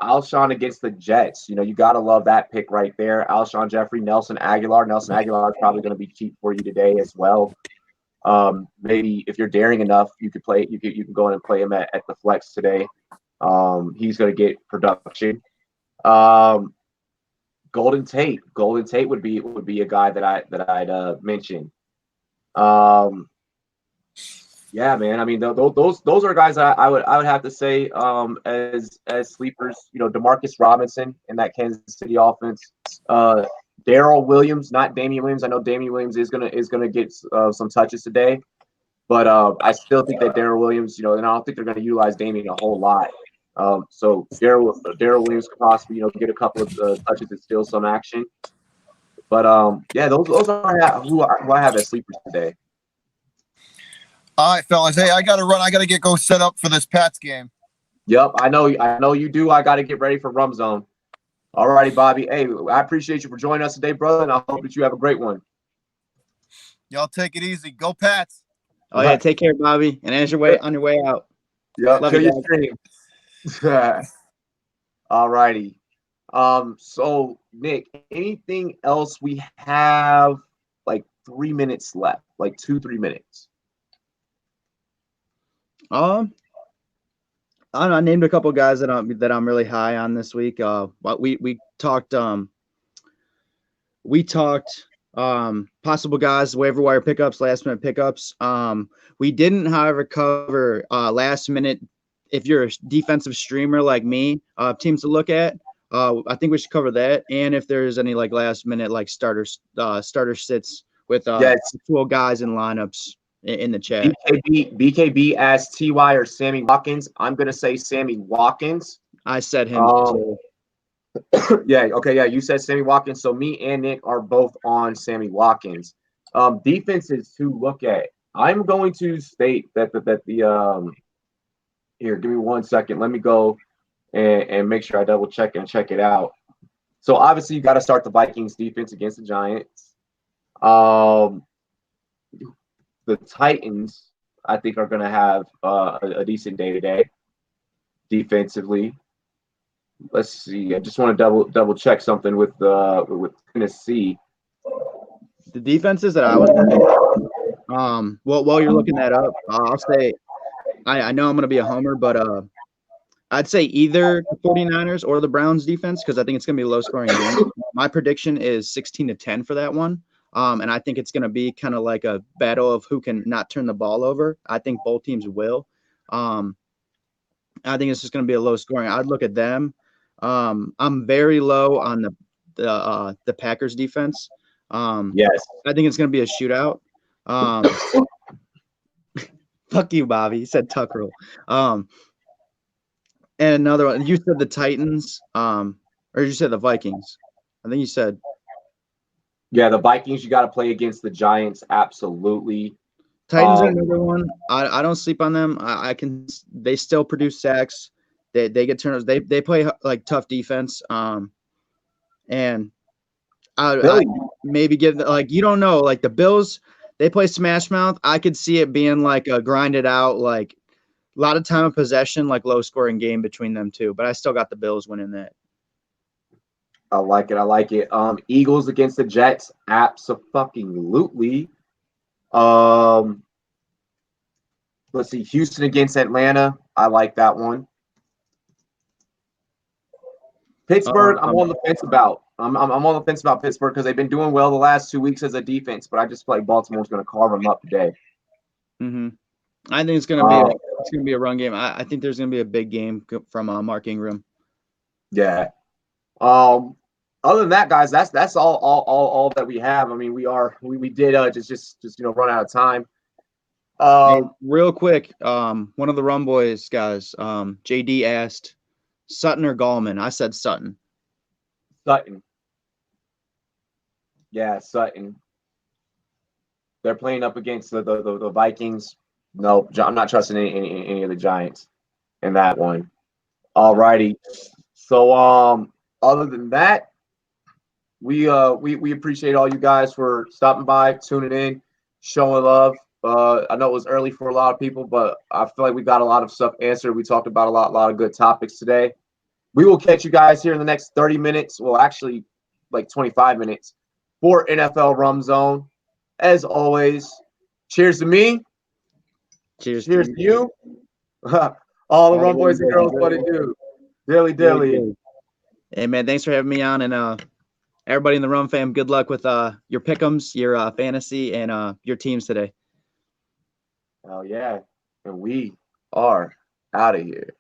Alshon against the Jets. You got to love that pick right there. Alshon Jeffrey, Nelson Aguilar. Nelson Aguilar is probably going to be cheap for you today as well. Maybe if you're daring enough, you could play. You can go in and play him at the flex today. He's going to get production. Golden Tate. Golden Tate would be a guy that I'd mention. Yeah, man. I mean, those are guys I would have to say as sleepers. DeMarcus Robinson in that Kansas City offense. Daryl Williams, not Damian Williams. I know Damian Williams is gonna get some touches today, but I still think that Daryl Williams, and I don't think they're gonna utilize Damian a whole lot. So Daryl Williams could possibly get a couple of touches and steal some action. But yeah, those are who I have as sleepers today. All right, fellas. Hey, I gotta run. I gotta go set up for this Pats game. Yep, I know you do. I got to get ready for Rum Zone. All righty, Bobby. Hey, I appreciate you for joining us today, brother, and I hope that you have a great one. Y'all take it easy. Go Pats. Oh yeah, take care, Bobby. And on your way out. Yep, kill your stream. All righty. So Nick, anything else? We have like 3 minutes left, like 2-3 minutes. I named a couple of guys that I'm really high on this week. But we talked possible guys, waiver wire pickups, last minute pickups. We didn't, however, cover last minute. If you're a defensive streamer like me, teams to look at. I think we should cover that, and if there's any like last minute like starter sits with actual guys in lineups in the chat. BKB asked TY or Sammy Watkins. I'm gonna say Sammy Watkins. I said him too. Yeah, okay, yeah, you said Sammy Watkins. So me and Nick are both on Sammy Watkins. Defenses to look at. I'm going to state that the here, give me 1 second. Let me go and make sure I double check and check it out. So obviously you got to start the Vikings defense against the Giants. The Titans, I think, are going to have a decent day today defensively. Let's see. I just want to double check something with Tennessee. The defenses that I was well, while you're looking that up, I'll say I know I'm going to be a homer, but I'd say either the 49ers or the Browns defense, because I think it's going to be a low-scoring game. My prediction is 16-10 for that one. And I think it's going to be kind of like a battle of who can not turn the ball over. I think both teams will. I think it's just going to be a low scoring. I'd look at them. I'm very low on the Packers defense. Yes. I think it's going to be a shootout. Fuck you, Bobby. You said tuck rule. And another one. You said the Titans, or you said the Vikings. I think you said. Yeah, the Vikings, you got to play against the Giants. Absolutely. Titans are another one. I don't sleep on them. They still produce sacks. They get turnovers. They play like tough defense. And I maybe give like, you don't know, like the Bills, they play smash mouth. I could see it being like a grinded out, like a lot of time of possession, like low scoring game between them two. But I still got the Bills winning that. I like it. Eagles against the Jets, abso-fucking-lutely. Let's see, Houston against Atlanta. I like that one. Pittsburgh, I'm on the fence about. I'm on the fence about Pittsburgh because they've been doing well the last 2 weeks as a defense, but I just feel like Baltimore's going to carve them up today. Mm-hmm. I think it's going to be a run game. I think there's going to be a big game from Mark Ingram. Yeah. Other than that, guys, that's all that we have. I mean, we did just run out of time. Hey, real quick, one of the Rumboyz guys, JD asked Sutton or Gallman. I said Sutton. Sutton. Yeah, Sutton. They're playing up against the Vikings. No, I'm not trusting any of the Giants in that one. All righty. So other than that, we appreciate all you guys for stopping by, tuning in, showing love. I know it was early for a lot of people, but I feel like we got a lot of stuff answered. We talked about a lot of good topics today. We will catch you guys here in the next 30 minutes. Well, actually, like 25 minutes for NFL Rum Zone. As always, cheers to me. Cheers to you. All the Rum boys and girls, what it do. Dilly. Hey, man, thanks for having me on. And everybody in the Rum fam, good luck with your pick'ems, your fantasy, and your teams today. Oh, yeah. And we are out of here.